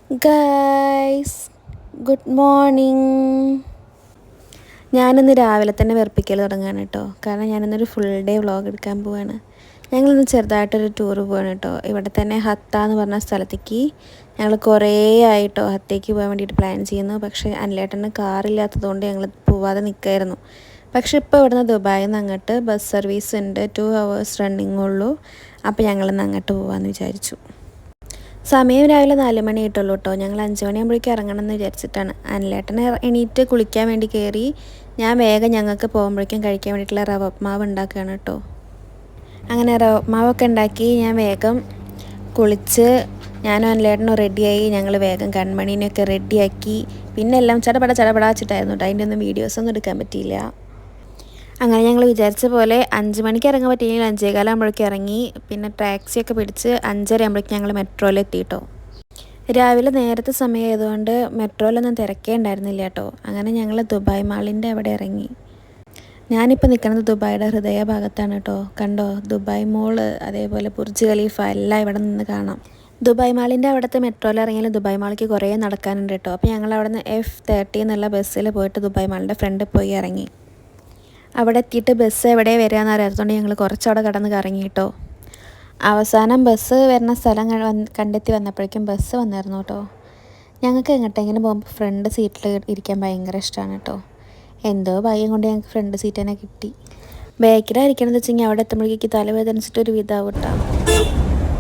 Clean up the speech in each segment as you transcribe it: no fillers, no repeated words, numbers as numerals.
Guys, good morning. ഞാനിന്ന് രാവിലെ തന്നെ വെറുപ്പിക്കൽ തുടങ്ങുകയാണ് കേട്ടോ. കാരണം ഞാനിന്നൊരു ഫുൾ ഡേ വ്ളോഗ് എടുക്കാൻ പോവാണ്. ഞങ്ങളിന്ന് ചെറുതായിട്ടൊരു ടൂറ് പോവാണ് കേട്ടോ. ഇവിടെ തന്നെ ഹത്ത എന്ന് പറഞ്ഞ സ്ഥലത്തേക്ക് ഞങ്ങൾ കുറേ ആയിട്ടോ ഹത്തേക്ക് പോകാൻ വേണ്ടിയിട്ട് പ്ലാൻ ചെയ്യുന്നു. പക്ഷേ അനിലേട്ടന് കാറില്ലാത്തതുകൊണ്ട് ഞങ്ങൾ പോവാതെ നിൽക്കുമായിരുന്നു. പക്ഷേ ഇപ്പോൾ ഇവിടുന്ന് ദുബായിൽ നിന്ന് അങ്ങോട്ട് ബസ് സർവീസ് ഉണ്ട്, 2 hours റണ്ണിങ് ഉള്ളൂ. അപ്പോൾ ഞങ്ങളിന്ന് അങ്ങോട്ട് പോകാമെന്ന് വിചാരിച്ചു. സമയം രാവിലെ 4 മണി ആയിട്ടുള്ളൂ കേട്ടോ. ഞങ്ങൾ 5 മണിയാകുമ്പോഴേക്കും ഇറങ്ങണം എന്ന് വിചാരിച്ചിട്ടാണ്. അനിലേട്ടൻ എണീറ്റ് കുളിക്കാൻ വേണ്ടി കയറി. ഞാൻ വേഗം ഞങ്ങൾക്ക് പോകുമ്പോഴേക്കും കഴിക്കാൻ വേണ്ടിയിട്ടുള്ള റവ ഉപ്മാവ് ഉണ്ടാക്കുകയാണ് കേട്ടോ. അങ്ങനെ റവ ഉപ്മാവൊക്കെ ഉണ്ടാക്കി ഞാൻ വേഗം കുളിച്ച് ഞാനും അനിലേട്ടനും റെഡിയായി. ഞങ്ങൾ വേഗം കൺമണീനെയൊക്കെ റെഡിയാക്കി. പിന്നെ എല്ലാം ചടപട വെച്ചിട്ടായിരുന്നു കേട്ടോ. അതിൻ്റെ ഒന്നും വീഡിയോസൊന്നും എടുക്കാൻ പറ്റിയില്ല. അങ്ങനെ ഞങ്ങൾ വിചാരിച്ച പോലെ 5 മണിക്ക് ഇറങ്ങാൻ പറ്റിയെങ്കിൽ 5:15 ആകുമ്പോഴേക്കും ഇറങ്ങി. പിന്നെ ടാക്സിയൊക്കെ പിടിച്ച് 5:30 ആകുമ്പോഴേക്കും ഞങ്ങൾ മെട്രോയിലെത്തി കേട്ടോ. രാവിലെ നേരത്തെ സമയമായതുകൊണ്ട് മെട്രോയിലൊന്നും തിരക്കേ ഉണ്ടായിരുന്നില്ല കേട്ടോ. അങ്ങനെ ഞങ്ങൾ ദുബായ് മാളിൻ്റെ അവിടെ ഇറങ്ങി. ഞാനിപ്പോൾ നിൽക്കുന്നത് ദുബായിയുടെ ഹൃദയ ഭാഗത്താണ് കേട്ടോ. കണ്ടോ, ദുബായ് മോള്, അതേപോലെ ബുർജ് ഖലീഫ എല്ലാം ഇവിടെ നിന്ന് കാണാം. ദുബായ് മാളിൻ്റെ അവിടുത്തെ മെട്രോയിൽ ഇറങ്ങിയാൽ ദുബായ് മാളിലേക്ക് കുറേ നടക്കാനുണ്ട് കേട്ടോ. അപ്പോൾ ഞങ്ങൾ അവിടെ നിന്ന് F30 എന്നുള്ള ബസ്സിൽ പോയിട്ട് ദുബായ് മാളിൻ്റെ ഫ്രണ്ടിൽ പോയി ഇറങ്ങി. അവിടെ എത്തിയിട്ട് ബസ് എവിടെ വരികയെന്ന് അറിയാത്തതുകൊണ്ട് ഞങ്ങൾ കുറച്ചവിടെ കടന്ന് കറങ്ങി കേട്ടോ. അവസാനം ബസ് വരുന്ന സ്ഥലം കണ്ടെത്തി വന്നപ്പോഴേക്കും ബസ് വന്നിരുന്നു കേട്ടോ. ഞങ്ങൾക്ക് എങ്ങോട്ടെങ്കിലും പോകുമ്പോൾ ഫ്രണ്ട് സീറ്റിൽ ഇരിക്കാൻ ഭയങ്കര ഇഷ്ടമാണ് കേട്ടോ. എന്തോ ഭാഗ്യം കൊണ്ട് ഞങ്ങൾക്ക് ഫ്രണ്ട് സീറ്റ് തന്നെ കിട്ടി. ബാക്കിലായിരിക്കണമെന്ന് വെച്ചെങ്കിൽ അവിടെ എത്തുമ്പോഴേക്ക് തലവേദനിച്ചിട്ടൊരു വിധാവും കേട്ടോ.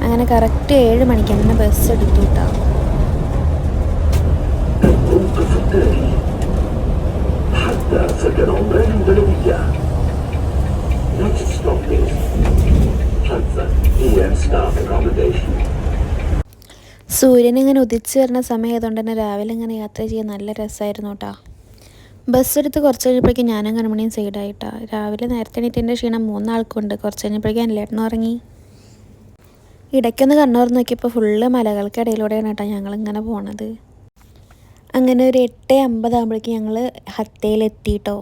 അങ്ങനെ കറക്റ്റ് 7 മണിക്ക് തന്നെ ബസ് എടുത്തു കേട്ടോ. സൂര്യൻ ഇങ്ങനെ ഉദിച്ച് വരുന്ന സമയമായതുകൊണ്ട് തന്നെ രാവിലെ ഇങ്ങനെ യാത്ര ചെയ്യാൻ നല്ല രസമായിരുന്നു കേട്ടോ. ബസ് എടുത്ത് കുറച്ച് കഴിഞ്ഞപ്പോഴേക്കും ഞാനും കൺമണിയും സൈഡായിട്ടാ. രാവിലെ നേരത്തെ എണീറ്റിൻ്റെ ക്ഷീണം 3 ആൾക്കുണ്ട്. കുറച്ച് കഴിഞ്ഞപ്പോഴേക്കും അനിലേട്ടനും ഇറങ്ങി. ഇടയ്ക്കൊന്ന് കണ്ണൂർ നോക്കിയപ്പോൾ ഫുള്ള് മലകൾക്കിടയിലൂടെയാണ് കേട്ടോ ഞങ്ങളിങ്ങനെ പോണത്. അങ്ങനെ ഒരു 8:50 ആകുമ്പോഴേക്കും ഞങ്ങൾ ഹത്തയിലെത്തിയിട്ടോ.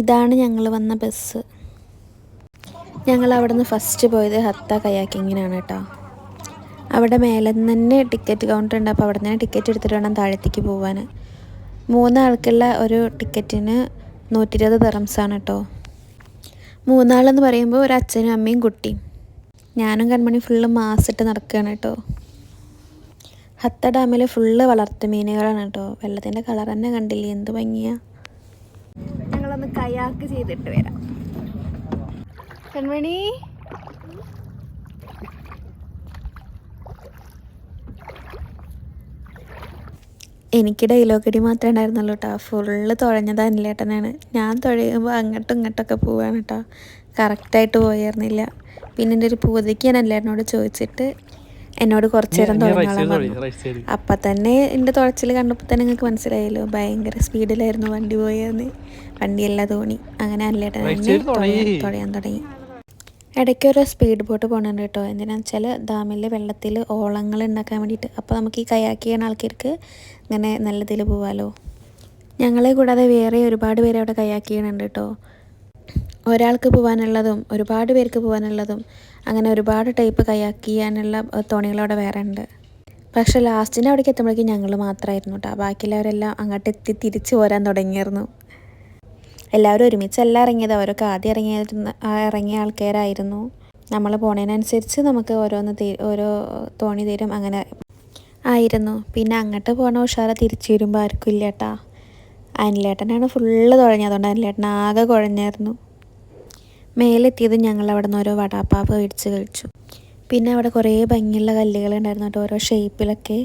ഇതാണ് ഞങ്ങൾ വന്ന ബസ്. ഞങ്ങൾ അവിടെ നിന്ന് ഫസ്റ്റ് പോയത് ഹത്ത കയാക്കിങ്ങിനാണ് കേട്ടോ. അവിടെ മേലെ നിന്ന് തന്നെ ടിക്കറ്റ് കൗണ്ടർ ഉണ്ട്. അപ്പോൾ അവിടെ നിന്ന് ടിക്കറ്റ് എടുത്തിട്ട് വേണം താഴത്തേക്ക് പോകാൻ. 3 ആൾക്കുള്ള ഒരു ടിക്കറ്റിന് 120 ദിർഹംസാണ് കേട്ടോ. 3 ആളെന്ന് പറയുമ്പോൾ ഒരു അച്ഛനും അമ്മയും കുട്ടിയും. ഞാനും കൺമണി ഫുള്ള് മാസിട്ട് നടക്കുകയാണ് കേട്ടോ. ഹത്ത ഡാമിൽ ഫുള്ള് വളർത്തു മീനുകളാണ് കേട്ടോ. വെള്ളത്തിൻ്റെ കളർ തന്നെ കണ്ടില്ലേ, എന്ത് ഭംഗിയാണ്. ഞങ്ങളൊന്ന് കയാക്ക് ചെയ്തിട്ട് വരാം. കൺമണി, എനിക്ക് ഡയലോഗടി മാത്രമേ ഉണ്ടായിരുന്നുള്ളൂ കേട്ടോ. ഫുള്ള് തുഴഞ്ഞത് അനിലേട്ടനാണ്. ഞാൻ തുഴയുമ്പോൾ അങ്ങോട്ടും ഇങ്ങോട്ടൊക്കെ പോവാണ് കേട്ടോ. കറക്റ്റായിട്ട് പോയായിരുന്നില്ല. പിന്നെ എൻ്റെ ഒരു പൂതിക്ക് ഞാൻ അനിലേട്ടനോട് ചോദിച്ചിട്ട് എന്നോട് കുറച്ച് നേരം തുഴഞ്ഞോളാൻ പറഞ്ഞു. അപ്പം തന്നെ എൻ്റെ തുഴച്ചിൽ കണ്ടപ്പോൾ തന്നെ നിങ്ങൾക്ക് മനസ്സിലായല്ലോ, ഭയങ്കര സ്പീഡിലായിരുന്നു വണ്ടി പോയെന്ന്. വണ്ടിയെല്ലാം തോണി. അങ്ങനെ അനിലേട്ടൻ തന്നെ തുഴയാൻ തുടങ്ങി. ഇടയ്ക്ക് ഒരു സ്പീഡ് ബോട്ട് പോകുന്നുണ്ട് കേട്ടോ. എന്തിനാണെന്ന് വെച്ചാൽ ഡാമിലെ വെള്ളത്തിൽ ഓളങ്ങൾ ഉണ്ടാക്കാൻ വേണ്ടിയിട്ട്. അപ്പോൾ നമുക്ക് ഈ കയാക്ക് ചെയ്യുന്ന ആൾക്കാർക്ക് ഇങ്ങനെ നല്ലതിൽ പോവാമല്ലോ. ഞങ്ങളെ കൂടാതെ വേറെ ഒരുപാട് പേര് അവിടെ കയാക്ക് ചെയ്യണുണ്ട് കേട്ടോ. ഒരാൾക്ക് പോകാനുള്ളതും ഒരുപാട് പേർക്ക് പോകാനുള്ളതും അങ്ങനെ ഒരുപാട് ടൈപ്പ് കയാക്ക് ചെയ്യാനുള്ള തോണികളവിടെ വേറെ ഉണ്ട്. പക്ഷേ ലാസ്റ്റിൻ്റെ അവിടേക്ക് എത്തുമ്പോഴേക്കും ഞങ്ങൾ മാത്രമായിരുന്നു കേട്ടോ. ബാക്കിയുള്ളവരെല്ലാം അങ്ങോട്ട് എത്തി തിരിച്ച് പോരാൻ തുടങ്ങിയിരുന്നു. എല്ലാവരും ഒരുമിച്ചല്ല ഇറങ്ങിയത്. അവരൊക്കെ ആദ്യം ഇറങ്ങിയ ആൾക്കാരായിരുന്നു. നമ്മൾ പോണതിനനുസരിച്ച് നമുക്ക് ഓരോ തോണി തരും, അങ്ങനെ ആയിരുന്നു. പിന്നെ അങ്ങോട്ട് പോകണ ഉഷാറ തിരിച്ചു വരുമ്പോൾ ആർക്കും ഇല്ല കേട്ടാ. അനിലേട്ടനാണ് ഫുള്ള് തുഴഞ്ഞത്. അതുകൊണ്ട് അനിലേട്ടൻ ആകെ കുഴഞ്ഞായിരുന്നു. മേലെത്തിയത് ഞങ്ങൾ അവിടെ നിന്ന് ഓരോ വടാപ്പാവ് മേടിച്ച് കഴിച്ചു. പിന്നെ അവിടെ കുറേ ഭംഗിയുള്ള കല്ലുകളുണ്ടായിരുന്നു കേട്ടോ, ഓരോ ഷേപ്പിലൊക്കെ.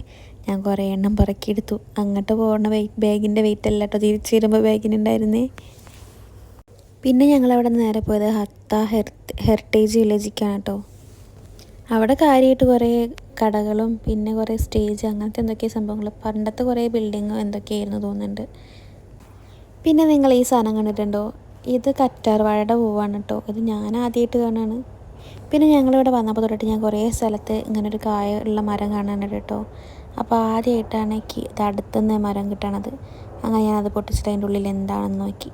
ഞാൻ കുറേ എണ്ണം പുറക്കിയെടുത്തു. അങ്ങോട്ട് പോകുന്ന ബാഗിൻ്റെ വെയിറ്റ് അല്ല കേട്ടോ, തിരിച്ചു വരുമ്പോൾ ബാഗിനുണ്ടായിരുന്നേ. പിന്നെ ഞങ്ങളവിടെ നിന്ന് നേരെ പോയത് ഹത്ത ഹെറിറ്റേജ് വില്ലേജിലേക്കാണ് കേട്ടോ. അവിടെ കാര്യമായിട്ട് കുറേ കടകളും പിന്നെ കുറേ സ്റ്റേജ് അങ്ങനത്തെ എന്തൊക്കെയോ സംഭവങ്ങൾ, പണ്ടത്തെ കുറേ ബിൽഡിങ്ങും എന്തൊക്കെയായിരുന്നു തോന്നുന്നുണ്ട്. പിന്നെ നിങ്ങൾ ഈ സാധനം കണ്ടിട്ടുണ്ടോ? ഇത് കറ്റാർ വാഴയുടെ പൂവാണ് കേട്ടോ. ഇത് ഞാൻ ആദ്യമായിട്ട് കാണുകയാണ്. പിന്നെ ഞങ്ങളിവിടെ വന്നപ്പോൾ തൊട്ടിട്ട് ഞാൻ കുറേ സ്ഥലത്ത് ഇങ്ങനൊരു കായ ഉള്ള മരം കാണാനുണ്ട് കേട്ടോ. അപ്പോൾ ആദ്യമായിട്ടാണ് ഇത് അടുത്തുനിന്ന് മരം കിട്ടണത്. അങ്ങനെ ഞാനത് പൊട്ടിച്ചിട്ട് അതിൻ്റെ ഉള്ളിൽ എന്താണെന്ന് നോക്കി.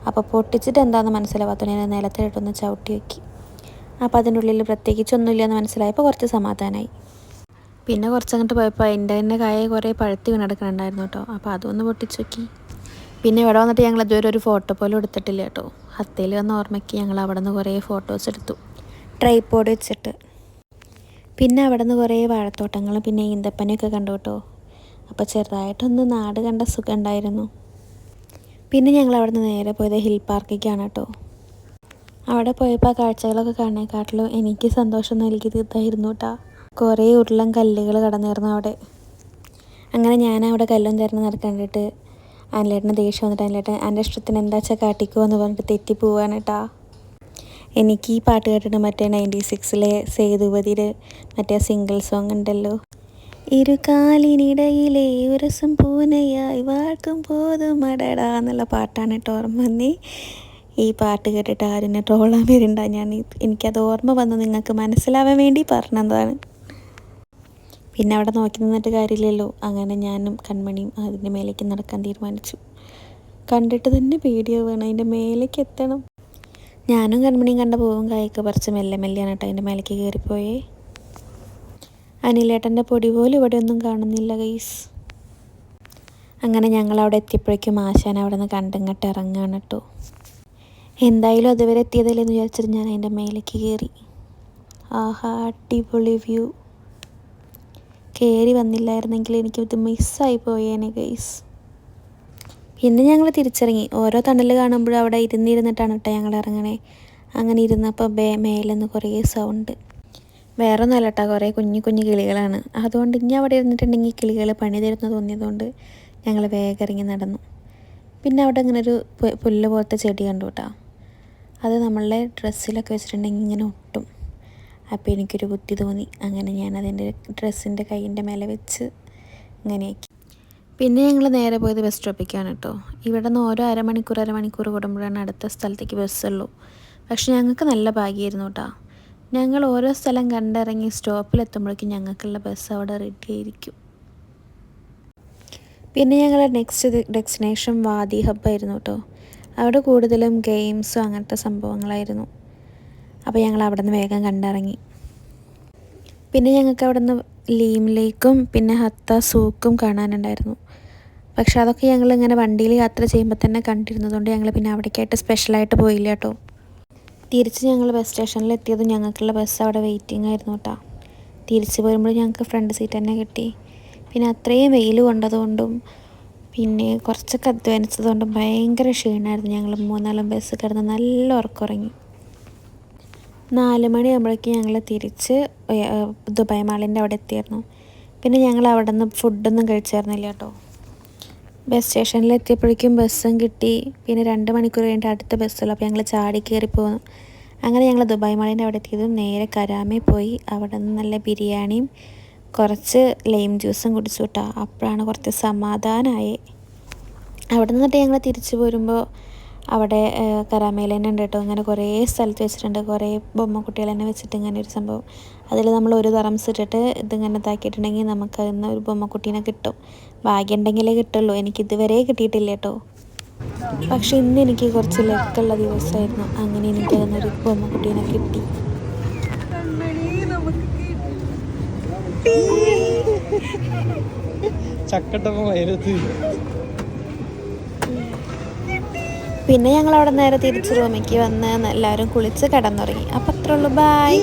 അപ്പോൾ പൊട്ടിച്ചിട്ട് എന്താണെന്ന് മനസ്സിലാവാത്തത് ഞാൻ നിലത്തിലിട്ടൊന്ന് ചവിട്ടി വയ്ക്കി. അപ്പോൾ അതിൻ്റെ ഉള്ളിൽ പ്രത്യേകിച്ചൊന്നുമില്ല എന്ന് മനസ്സിലായപ്പോൾ കുറച്ച് സമാധാനമായി. പിന്നെ കുറച്ചങ്ങോട്ട് പോയപ്പോൾ അതിൻ്റെ തന്നെ കായ കുറേ പഴുത്ത് വീണെടുക്കുന്നുണ്ടായിരുന്നു കേട്ടോ. അപ്പോൾ അതൊന്ന് പൊട്ടിച്ച് നോക്കി. പിന്നെ ഇവിടെ വന്നിട്ട് ഞങ്ങൾ ഇതുവരെ ഒരു ഫോട്ടോ പോലും എടുത്തിട്ടില്ല കേട്ടോ. ഹത്തയിൽ വന്ന ഓർമ്മയ്ക്ക് ഞങ്ങൾ അവിടെ നിന്ന് കുറേ ഫോട്ടോസ് എടുത്തു ട്രൈപോഡ് വെച്ചിട്ട്. പിന്നെ അവിടെ നിന്ന് കുറേ വാഴത്തോട്ടങ്ങളും പിന്നെ ഈന്തപ്പനയൊക്കെ കണ്ടു കേട്ടോ. അപ്പോൾ ചെറുതായിട്ടൊന്ന് നാട് കണ്ട സുഖം ഉണ്ടായിരുന്നു. പിന്നെ ഞങ്ങൾ അവിടെ നിന്ന് നേരെ പോയത് ഹിൽ പാർക്കിലേക്കാണ് കേട്ടോ. അവിടെ പോയപ്പോൾ ആ കാഴ്ചകളൊക്കെ കാണാനെക്കാട്ടിലും എനിക്ക് സന്തോഷം നൽകിയത് ഇതായിരുന്നു കേട്ടോ. കുറേ ഉരുളൻ കല്ലുകൾ കടന്നിരുന്നു അവിടെ. അങ്ങനെ ഞാൻ അവിടെ കല്ലും ചേർന്ന് നടക്കണ്ടിട്ട് അനിലേട്ടന് ദേഷ്യം വന്നിട്ട് അനിലേട്ടൻ എൻ്റെ ഇഷ്ടത്തിന് എന്താ വെച്ചാൽ കാട്ടിക്കോ എന്ന് പറഞ്ഞിട്ട് തെറ്റിപ്പോവാണ് കേട്ടോ. എനിക്ക് ഈ പാട്ട് കേട്ടിട്ട് മറ്റേ 96-ലെ സേതുപതിയിൽ മറ്റേ സിംഗിൾ സോങ് ഉണ്ടല്ലോ, ഇരുകാലിനിടയിലെ ഉരസം പൂനയായി വാഴ്ക്കും പോതും അടടാ എന്നുള്ള പാട്ടാണ് കേട്ടോ ഓർമ്മ വന്നേ. ഈ പാട്ട് കേട്ടിട്ട് ആരും എന്നെ ട്രോളാൻ വരുന്നുണ്ടാ. എനിക്കത് ഓർമ്മ വന്ന് നിങ്ങൾക്ക് മനസ്സിലാവാൻ വേണ്ടി പറഞ്ഞതാണ്. പിന്നെ അവിടെ നോക്കി നിന്നിട്ട് കാര്യമില്ലല്ലോ. അങ്ങനെ ഞാനും കൺമണിയും അതിൻ്റെ മേലേക്ക് നടക്കാൻ തീരുമാനിച്ചു. കണ്ടിട്ട് തന്നെ പേടിയാവുകയാണ്, അതിൻ്റെ മേലേക്ക് എത്തണം. ഞാനും കൺമണിയും കണ്ട പൂവും കായൊക്കെ പറിച്ച് മെല്ലെ മെല്ലെയാണ് കേട്ടോ അതിൻ്റെ മേലേക്ക് കയറിപ്പോയേ. അനിലേട്ടൻ്റെ പൊടി പോലും ഇവിടെ ഒന്നും കാണുന്നില്ല ഗൈസ്. അങ്ങനെ ഞങ്ങൾ അവിടെ എത്തിയപ്പോഴേക്കും ആശാൻ അവിടെ നിന്ന് കണ്ടിങ്ങോട്ട് ഇറങ്ങാണ് കേട്ടോ. എന്തായാലും അതുവരെ എത്തിയതല്ലേന്ന് വിചാരിച്ചിട്ട് ഞാൻ അതിൻ്റെ മേലേക്ക് കയറി. ആഹാ, അടിപൊളി വ്യൂ. കയറി വന്നില്ലായിരുന്നെങ്കിൽ എനിക്കിത് മിസ്സായി പോയേനെ ഗൈസ്. പിന്നെ ഞങ്ങൾ തിരിച്ചിറങ്ങി. ഓരോ തണൽ കാണുമ്പോഴും അവിടെ ഇരുന്നിട്ടാണ് കേട്ടോ ഞങ്ങൾ ഇറങ്ങണേ. അങ്ങനെ ഇരുന്നപ്പോൾ മേലെന്ന് കുറേ സൗണ്ട്. വേറെ ഒന്നുമല്ല കേട്ടോ, കുറേ കുഞ്ഞു കുഞ്ഞു കിളികളാണ്. അതുകൊണ്ട് ഇനി അവിടെ ഇരുന്നിട്ടുണ്ടെങ്കിൽ കിളികൾ പണി തരുന്ന തോന്നിയതുകൊണ്ട് ഞങ്ങൾ വേഗം ഇറങ്ങി നടന്നു. പിന്നെ അവിടെ ഇങ്ങനെ ഒരു പുല്ല് പോലത്തെ ചെടി കണ്ടു കേട്ടോ. അത് നമ്മളുടെ ഡ്രസ്സിലൊക്കെ വെച്ചിട്ടുണ്ടെങ്കിൽ ഇങ്ങനെ ഒട്ടും. അപ്പോൾ എനിക്കൊരു ബുദ്ധി തോന്നി. അങ്ങനെ ഞാൻ അതിൻ്റെ ഡ്രസ്സിൻ്റെ കൈയിൻ്റെ മേലെ വെച്ച് ഇങ്ങനെയാക്കി. പിന്നെ ഞങ്ങൾ നേരെ പോയത് ബസ് സ്റ്റോപ്പിലേക്കാണ് കേട്ടോ. ഇവിടെ നിന്ന് ഓരോ അരമണിക്കൂർ കൂടുമ്പോഴാണ് അടുത്ത സ്ഥലത്തേക്ക് ബസ്സുള്ളൂ. പക്ഷെ ഞങ്ങൾക്ക് നല്ല ഭാഗ്യമായിരുന്നു കേട്ടോ. ഞങ്ങൾ ഓരോ സ്ഥലം കണ്ടിറങ്ങി സ്റ്റോപ്പിലെത്തുമ്പോഴേക്കും ഞങ്ങൾക്കുള്ള ബസ് അവിടെ റെഡി ആയിരിക്കും. പിന്നെ ഞങ്ങൾ നെക്സ്റ്റ് ഡെസ്റ്റിനേഷൻ വാദി ഹബ്ബായിരുന്നു കേട്ടോ. അവിടെ കൂടുതലും ഗെയിംസും അങ്ങനത്തെ സംഭവങ്ങളായിരുന്നു. അപ്പോൾ ഞങ്ങൾ അവിടെ നിന്ന് വേഗം കണ്ടിറങ്ങി. പിന്നെ ഞങ്ങൾക്ക് അവിടെ നിന്ന് ലീം ലേക്കും പിന്നെ ഹത്ത സൂക്കും കാണാനുണ്ടായിരുന്നു. പക്ഷെ അതൊക്കെ ഞങ്ങളിങ്ങനെ വണ്ടിയിൽ യാത്ര ചെയ്യുമ്പോൾ തന്നെ കണ്ടിരുന്നതുകൊണ്ട് ഞങ്ങൾ പിന്നെ അവിടേക്കായിട്ട് സ്പെഷ്യലായിട്ട് പോയില്ല കേട്ടോ. തിരിച്ച് ഞങ്ങൾ ബസ് സ്റ്റേഷനിൽ എത്തിയതും ഞങ്ങൾക്കുള്ള ബസ് അവിടെ വെയിറ്റിംഗ് ആയിരുന്നു കേട്ടോ. തിരിച്ച് പോരുമ്പോൾ ഞങ്ങൾക്ക് ഫ്രണ്ട് സീറ്റ് തന്നെ കിട്ടി. പിന്നെ അത്രയും വെയിൽ കൊണ്ടതുകൊണ്ടും പിന്നെ കുറച്ചൊക്കെ അധ്വാനിച്ചതുകൊണ്ടും ഭയങ്കര ക്ഷീണമായിരുന്നു. ഞങ്ങൾ 3-4 ബസ് കിടന്ന് നല്ല ഉറക്കമുറങ്ങി. 4 മണിയാകുമ്പോഴേക്കും ഞങ്ങൾ തിരിച്ച് ദുബായ് മാളിൻ്റെ അവിടെ എത്തിയായിരുന്നു. പിന്നെ ഞങ്ങൾ അവിടെ നിന്ന് ഫുഡൊന്നും കഴിച്ചായിരുന്നില്ല കേട്ടോ. ബസ് സ്റ്റേഷനിൽ എത്തിയപ്പോഴേക്കും ബസ്സും കിട്ടി. പിന്നെ 2 മണിക്കൂർ കഴിഞ്ഞിട്ട് അടുത്ത ബസ്സുള്ളൂ. അപ്പോൾ ഞങ്ങൾ ചാടി കയറി പോകുന്നു. അങ്ങനെ ഞങ്ങൾ ദുബായ് മാളിൻ്റെ അവിടെ എത്തിയതും നേരെ കരാമയിൽ പോയി അവിടെ നിന്ന് നല്ല ബിരിയാണിയും കുറച്ച് ലൈം ജ്യൂസും കുടിച്ചു കേട്ടോ. അപ്പോഴാണ് കുറച്ച് സമാധാനമായി. അവിടെ നിന്നിട്ട് ഞങ്ങൾ തിരിച്ചു പോരുമ്പോൾ അവിടെ കരാമയിൽ തന്നെ ഉണ്ട് കേട്ടോ. ഇങ്ങനെ കുറേ സ്ഥലത്ത് വെച്ചിട്ടുണ്ട്, കുറേ ബൊമ്മക്കുട്ടികൾ തന്നെ വെച്ചിട്ട് ഇങ്ങനെ ഒരു സംഭവം. അതിൽ നമ്മൾ 1 ദിർഹംസ് ഇട്ടിട്ട് ഇതിങ്ങനെ ഇതാക്കിയിട്ടുണ്ടെങ്കിൽ നമുക്ക് അതിൽ നിന്ന് ഒരു ബൊമ്മക്കുട്ടീനെ കിട്ടും. ഭാഗ്യം ഉണ്ടെങ്കിലേ കിട്ടുള്ളൂ. എനിക്കിതുവരെ കിട്ടിയിട്ടില്ല കേട്ടോ. പക്ഷെ ഇന്ന് എനിക്ക് കുറച്ച് ലക്കുള്ള ദിവസമായിരുന്നു. അങ്ങനെ എനിക്ക് അതിനൊരു ബൊമ്മക്കുട്ടീനെ കിട്ടി. പിന്നെ ഞങ്ങൾ അവിടെ നേരെ തിരിച്ച് റൂമിലേക്ക് വന്ന് എല്ലാവരും കുളിച്ച് കിടന്നുറങ്ങി. അപ്പം അത്രേ ഉള്ളൂ. ബൈ.